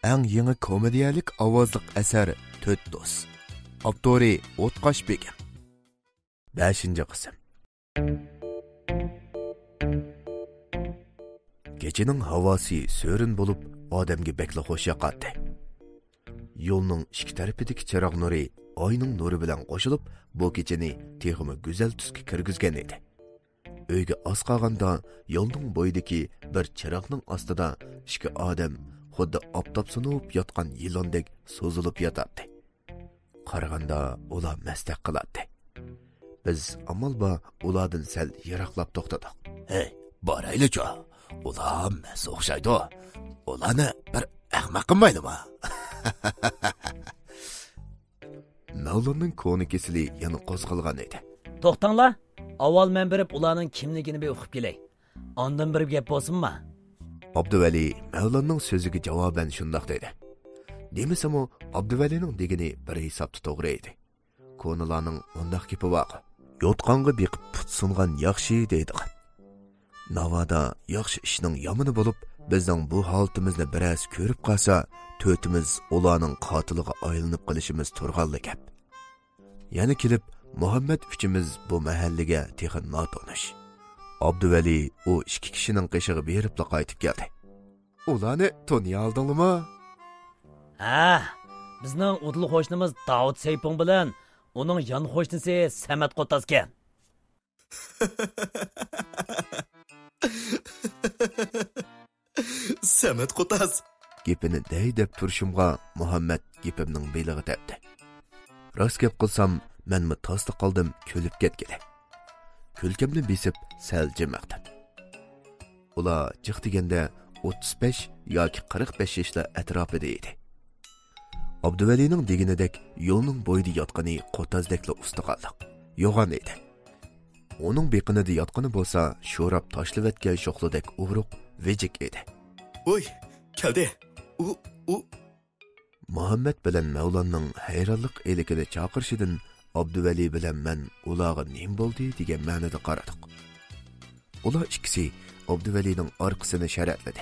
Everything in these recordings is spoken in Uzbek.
eng yangi komediyalik ovozliq asari To'rt do'st. Avtori O'tqosh Begim. 5-qism. Kechining havosi so'rin bo'lib, odamga bekla xo'sh yoqadi. Yo'lning ikki tarafidagi chiroq nuri oyning nuri bilan qo'shilib, bu kechini texmi go'zal tusga kirgizgan edi. Uyga oz qolganda yo'lning bo'yidagi bir chiroqning ostida ikki odam xuddi optob sunib yotgan yilondek so'zilib yotadi. Qaraganda ular mastak qiladi. Biz amalba ulardan sal yiroqlab to'xtadik. Hey, borayli-chi. Ular mas o'xshaydi. Ularni bir ahmoq qilmaydimi? Mavlonning ko'nikisili yana qo'zg'algan edi. To'xtanglar. Avval men berib ularning kimligini bir o'qib kelay. Ondan bir gap bo'lsinmi? Abduvali Mavlonning so'ziga javoban shundoq dedi. Demasam-u Abduvalining degani bir hisobda to'g'ri edi. Ko'nilarning undaq gapi bor. Yotqonga beqib put sungan yaxshi deydi. Navada yaxshi ishning yomoni bo'lib, bizning bu holatimizni biroz ko'rib qolsa, to'timiz ularning qotiliga aylanib qilishimiz turg'anli gap. Yana kelib Muhammad uchimiz bu mahallaga texan notonish. Abduvali o ikki kishining qishig'i beribla qaytib keldi. Ularni toniy oldingmi? Ha, bizning o'tli qo'shnimiz Davud Seypon bilan uning yon qo'shnisi Samat Qotazkan. Samat Qotaz. Gapini deb turishimga Muhammad gapimning belig'i tepdi. Rost gap qilsam, menmi tosda qoldim, kulib ketgili. Kulkamni besib sal jimaqdim. Ular jiq deganda 35 yoki 45 yoshlar atrofida edi. Abduvalining deganidek yo'lning bo'yida yotqani Qotazdekla ustiqonliq, yo'g'on edi. Uning beqinida yotqani bo'lsa, sho'rab tashlavatgan sho'xladek uruq, vejik edi. Oy, keldi. U Muhammad bilan Mavlonning hayronlik elikini chaqirishidan Abduvali bilan men ularga nim bo'ldi degan ma'noda qaradik. Ular ikkisi Abduvalining orqasini sharatladi.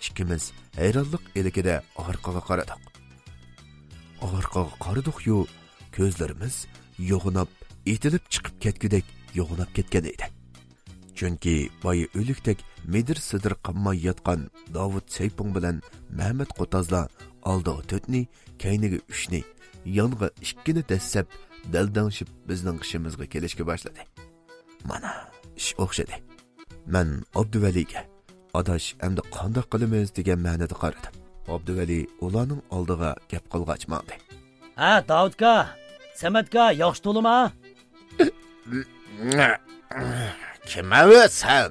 Ikkimiz hayronlik elikida orqaga qaradik. Orqaga qaradik-yu, ko'zlarimiz yo'g'inab, etilib chiqib ketgudek yo'g'inab ketgan edi. Chunki boyi o'likdek medir-sidir qamay yotgan Davud Seypon bilan Muhammad Qotazlar oldiga 4ni, keyniga 3ni, yonga 2ni dasab daldangshib bizning qishimizga kelishga boshladi. Mana ish o'xshadi. Men Abduvaliga adash endi qanday qilamiz degan ma'noda qaradim. Abduvali ularning oldiga gap qilg'achmadi. Ha, Davudga, Samatga yaxshi to'lima? Kimavi sen?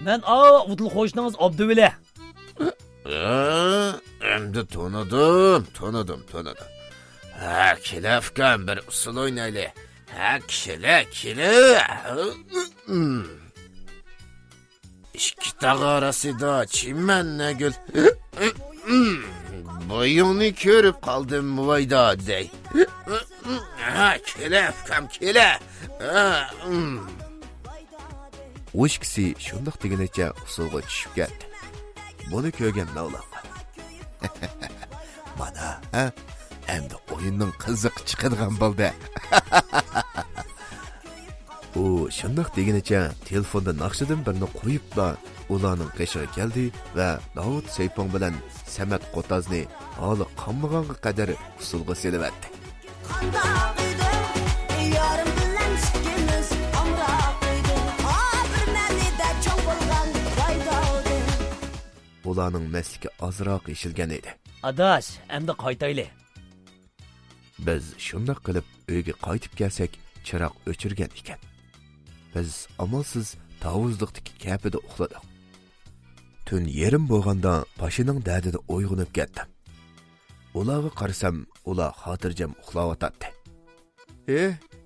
Men o'tli qo'shningiz Abduvali. Endi to'nadim. Ha, kilafkan bir usul oynayli. Ha, kila. İki tağı arasında çimenle gül. Boyunu körüp kaldım muvayda dey. Ha, kilafkan. O ikisi shundoq deganicha usulga tushib ketdi. Buni ko'rgan Mavlon. Mana, endi o'yinning qiziq chiqadigan bo'ldi. U shundoq deganicha telefonda naqshidan birini qo'yibla ularning qishig'i keldi va Davud Seypon bilan Samat Qotazni hali qanmaganga qadar usulga selivatdi. Ularning masligi ozroq eshilgan edi. Adash, endi qaytayli. Biz shundoq qilib uyga qaytib kelsak, chiroq o'chirgan ekan. Biz amalsiz tavuzliqdagi kapida uxladik. Tun yerim bo'lganda pashining dardida uyg'onib ketdim. Ularga qarasam, ular xotirjam uxlayotdi.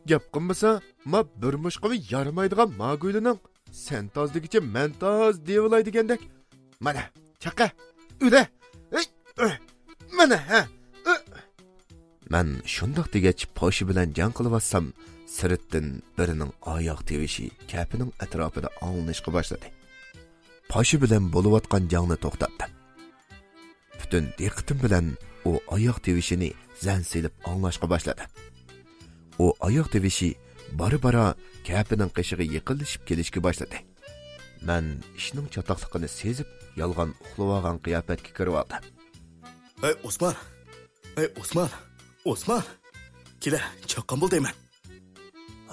Gap qilmasa, ma bir mushqimi yaramaydigan mag'ulining sen tozligicha men toz devilay degandek. Mana, chaqa, uda. Mana, Men shundoq degach poshi bilan jang qilyapsam, siritdan birining oyoq tevishi kapining atrofida olinishga boshladi. Poshi bilan bo'layotgan jangni to'xtatdi. bütün diqqatim bilan o oyoq tevishini zan silib anglashga boshladi. O oyoq tevishi bara kapining qishig'i yiqilishib kelishga boshladi. Men ishning chatoqligini sezib, yolg'on uxlab qiyofatga kirib oldim. Ey Osman! Ey Osman! Osman! Kela, chaqqan bo'ldayman.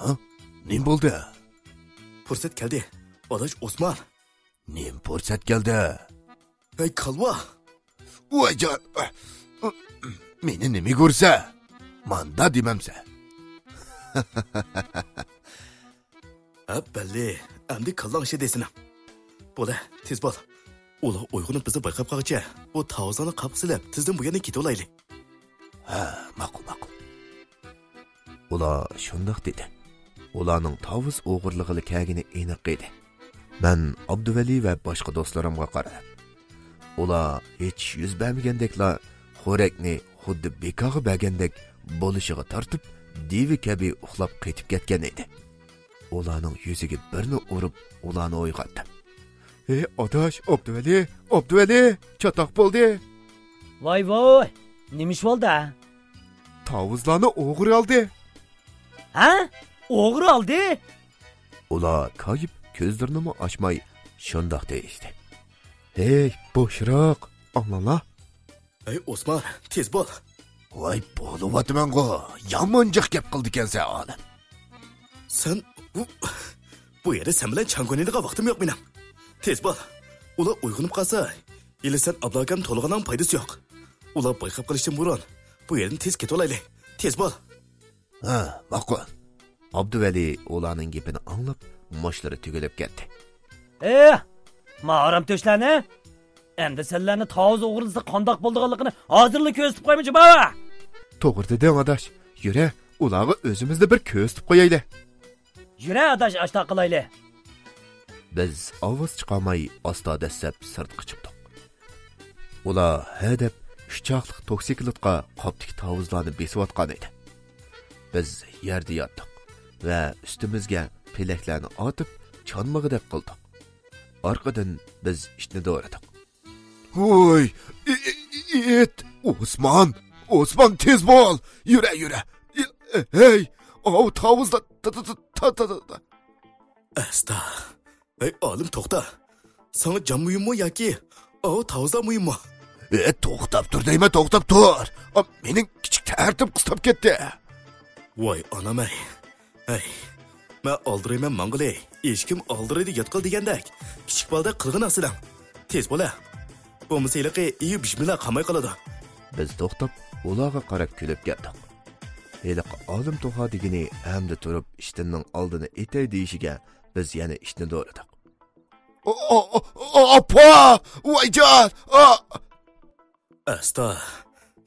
Ha? Nim bo'ldi? Fursat keldi. Adash Osman. Nim fursat keldi? Ey kalva! Voyjon! Meni nima ko'rsa? Manda demamsa. Balli, endi kallang şey desin. Bo'la, tez bo'l. Ular uyg'onib bizni bayqab qolgacha, bu tavzani qapsilab, tizdan bu yana ketib olaylik. Ha, ma'qul. Ular shundoq dedi. Ularning tavuz o'g'irlig'i kagini aniq edi. Men Abduvali va boshqa do'stlarimga qaradim. Ular hech yuz bermagandekla xo'rakni xuddi bekog'i bergandek bo'lishiga tortib, devi kabi uxlab qaytib ketgan edi. Ularning yuziga birni urib, ularni uyg'otdim. Ey odash, Abduvali, chatoq bo'ldi. Voy, nima ish bo'ldi? Tavuzlarni o'g'ri oldi. Ha? O'g'ri oldi? Ular kayib ko'zlarini ochmay shundoq deyishdi. Hey, bo'shroq, anlala. Ey Osman, tez bo'l. Voy, bo'lyapman-ku. Yomonjiq gap qildi ekansan, olim. Sen bu yerda sen bilan changoniydigan vaqtim yo'q mening. Tez bo'l. Ular uyg'onib qolsa, ili sen ablagam to'lg'anan foydasi yo'q. Ular bayqab qilishdan burun bu yerdan tez ketib olaylik. Tez bo'l. Ha, ma'qul. Abduvali ularning gapini anglab, moshlari tugilib ketdi. Ma'aram to'shlarni? Endi senlarni tavuz o'g'risi qandoq bo'lganligini hozirlik ko'rsatib qo'ymoqchi baba. To'g'ri deding, adash. Yura, ularga o'zimizda bir ko'rsatib qo'yaylik. Yura, adash, ashta qilaylik. Biz ovoz chiqarmay asta dastlab sirtqa chiqdik. Ular hadab uchoqliq toksikletga qoptik tavuzlarni besiyotgan edi. Biz yerda yotdik va ustimizga pelaklarni otib, chonmig'idab qildik. Orqadan biz ishni do'radik. Voy, Osman tez bo'l. Yura. Hey, tavuzlar. Asta. Ey olim to'xta. Sana can muyummu yoki tavuzlar muyummu? To'xtab tur deyma, to'xtab tur. Mening kichik tartib qistab ketdi. Voy onam ey. Hey. Men oldirayman mang'ilay. Eshkim oldiraydi yotqil degandek. Kichik bolda qilg'in asilam. Tez bo'la. Bu musiqi iyi bismillah qamay qoladi. Biz to'xtab, ularga qarab kulib ketdik. Heliq olim to'xa degini hamda turib ishtinning oldini etay deyishiga biz yana ishni do'radik. Apa! Voyjon! Asta.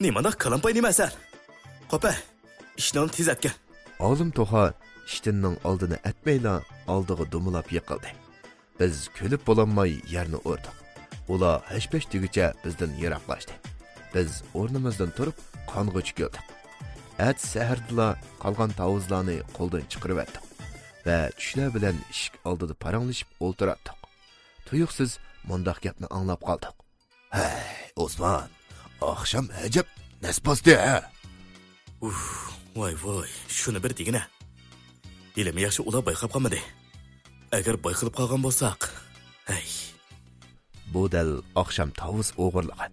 Nimana qalampay nimasan? Qopa. İşini tez etken. Olim to'xa ishtinning oldini atmayla oldiga dumilab yiqildi. Biz kulib bo'lanmay yerni o'rdik. Ular hashpash degicha bizdan yiroqlashdi. Biz o'rnimizdan turib qong'ich keldik. At sahardla qolgan tavuzlarni qo'ldan chiqarib etdik va tushlar bilan eshik oldida paranglashib o'ltirdik. Tuyuqsiz mundaq gapni anglab qoldik. Hey, Osman, oqshom ajab nasbosdi. Voy, shuni bir degina. Ilimi yaxshi ular bayqab qolmadi. Agar bayqilib qolgan bo'lsak, hey. Bu dal oqshom tavuz o'g'irlagan.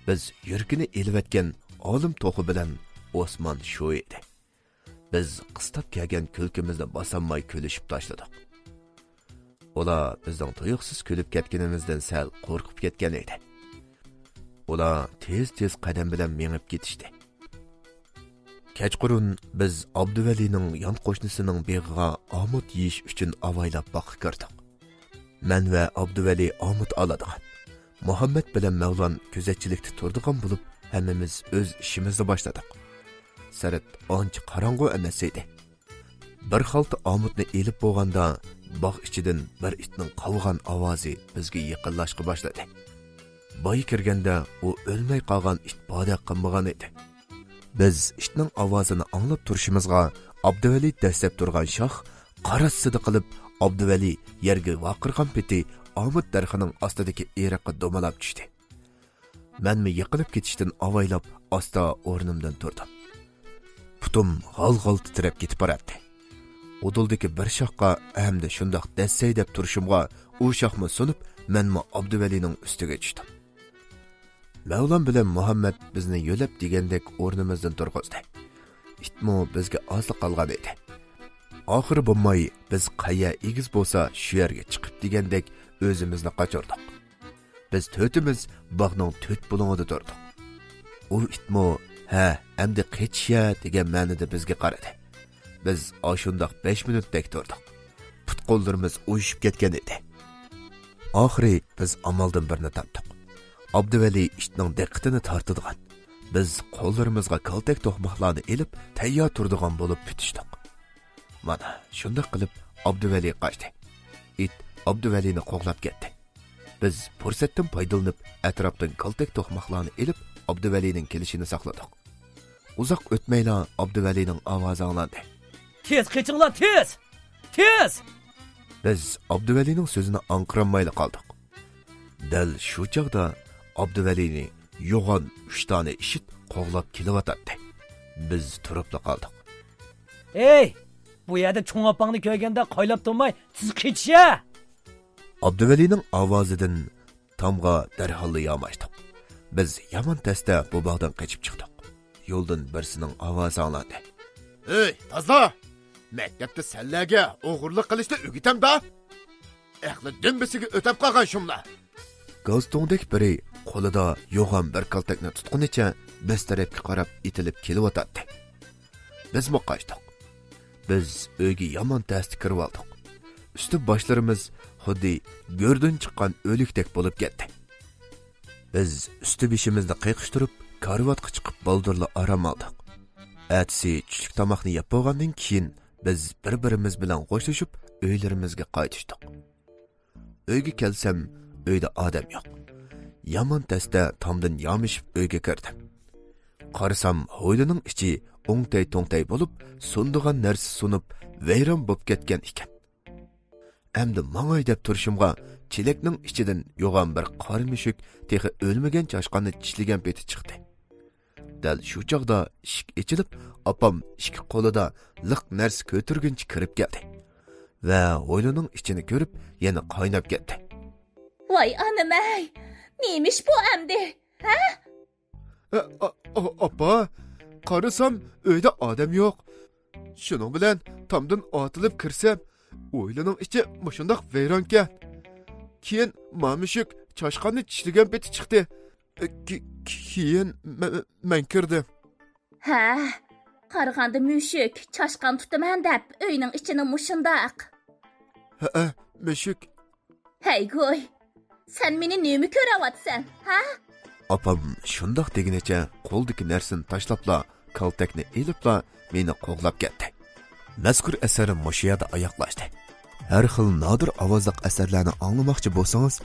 Biz yurkini elvatgan olim to'xi bilan Osman shu edi. Biz qistab kelgan kulkimizni bosanmay kulishib tashladik. Ular bizning tuyuqsiz kulib ketganimizdan sal qo'rqib ketgan edi. Ular tez qadam bilan mengib ketishdi. Kechqurun biz Abduvalining yon qo'shnisining beg'iga omut yeyish uchun avaylab boqib kirdik. Men va Abduvali omut oladigan. Muhammad bilan Mavlon kuzatchilikda turdigan bo'lib, hammamiz o'z ishimizni boshladik. Sarat ancha qorong'u emas edi. Bir xalta omutni elib bo'lganda, bog' ichidan bir itning qolgan ovozi bizga yaqinlashqa boshladi. Boy kirganda u o'lmay qolgan it bodaq qilmagan edi. Biz itning ovozini anglab turishimizga Abduvali dastlab turgan shoh qarasida qilib Abduvali yerga vaqirgan peti omut darxining ostidagi eriqqa domalab tushdi. Mənmi yiqilib ketishdən avaylab asta o'rnimdan turdim. Putum g'al-g'al titrab ketib boradi. Uduldagi bir shoqqa hamda shundoq dassay deb turishimga u shoqmi sunib, menmi Abduvalining ustiga tushdim. Mavlon bilan Muhammad bizni yo'lab degandek o'rnimizdan turg'izdi. Itmo bizga ozliq qolgan edi. Oxiri bo'lmay biz qayya egiz bo'lsa shu yerga chiqib degandek o'zimizni qochirdik. Biz to'timiz bog'ning to't bulung'ida turdik. U itmo ha, endi qechya degan ma'noda bizga qaradi. Biz oshundoq 5 minutdek turdik. Put-qo'llarimiz o'yishib ketgan edi. Oxiri biz amaldan birini topdik. Abduvali ishning diqqatini tortadigan. Biz qo'llarimizga kaltak to'qmoqlarni elib, tayyor turadigan bo'lib bitishdik. Mana shunday qilib Abduvali qochdi. It Abduvalini qo'g'lab ketdi. Biz fursatdan foydalanib, atrofdan kaltak to'qmoqlarni elib, Abduvalining kelishini saqladik. Uzoq o'tmayla Abduvalining ovozi anglandi. Tez qechinglar, tez! Tez! Biz Abduvalining so'zini anqiramayla qoldik. Dal shu chaqda Abduvalini yo'g'on 3 dona ishit qo'g'lab kelyotdi. Biz turibla qoldik. Ey, bu yerda cho'ng opangni ko'rganda qoylab turmay, siz qechya! Abduvalining ovozidan tomga darhol yamashdik. Biz yomon tasda bu bog'dan qochib chiqdik. Yo'ldan birsining ovozi anglandi. Ey, tazla! Maktabda senlarga o'g'irlik qilishni o'rgatam-da. Aqli dimbisiga o'tab qolgan shumlar. Galstondek biri qo'lida yo'g'on bir kaltakni tutqunicha biz tarafga qarab itilib kelyotdi. Biz qochdik. Biz uyga yomon tasdi kirib oldik. Üstü boshlarimiz xuddi go'rdan chiqqan o'likdek bo'lib ketdi. Biz üstü beshimizni qiyiqishtirib, karvatga chiqib baldurla aram oldik. Atsi tushlik tomoqni yeb bo'lgandan keyin biz bir-birimiz bilan qo'shilib uylarimizga qaytishdik. Uyga kelsam, uyda odam yo'q. Yomon tasda tomdan yomishib uyga kirdim. Qarasam, hovlining ichi o'ngtay-to'ngtay bo'lib, sundigan narsa sunib, vayron bo'lib ketgan ekan. Endi mangay deb turishimga chelakning ichidan yo'g'on bir qora mushuk texi o'lmagan chashqonni tishlagan peti chiqdi. Dal shu chog'da eshik ochilib, opam ikki qo'lida liq narsa ko'targuncha kirib keldi. Va hovlining ichini ko'rib, yana qaynab ketdi. Voy anam-ay, neymiş bu endi? Ha? Opa, qarasam uyda odam yo'q. Shuning bilan tomdan otilib kirsam, o'ylining ichi mushundoq vayronkan. Keyin mamushuk chashqonni tishlagan peti chiqdi. Keyin men kirdim. Ha, qaraganda mushuk chashqan tutaman deb uyning ichini mushundoq. Ha, mushuk. Hey go'y, sen meni nima ko'rayapsan, ha? Opam shundoq deginicha qo'ldagi narsani tashlabla, kaltakni elibla meni qo'g'lab ketdi. Mazkur asarim mushuyada oyoqlashdi. Har xil nodir ovozliq asarlarni anglamoqchi bo'lsangiz,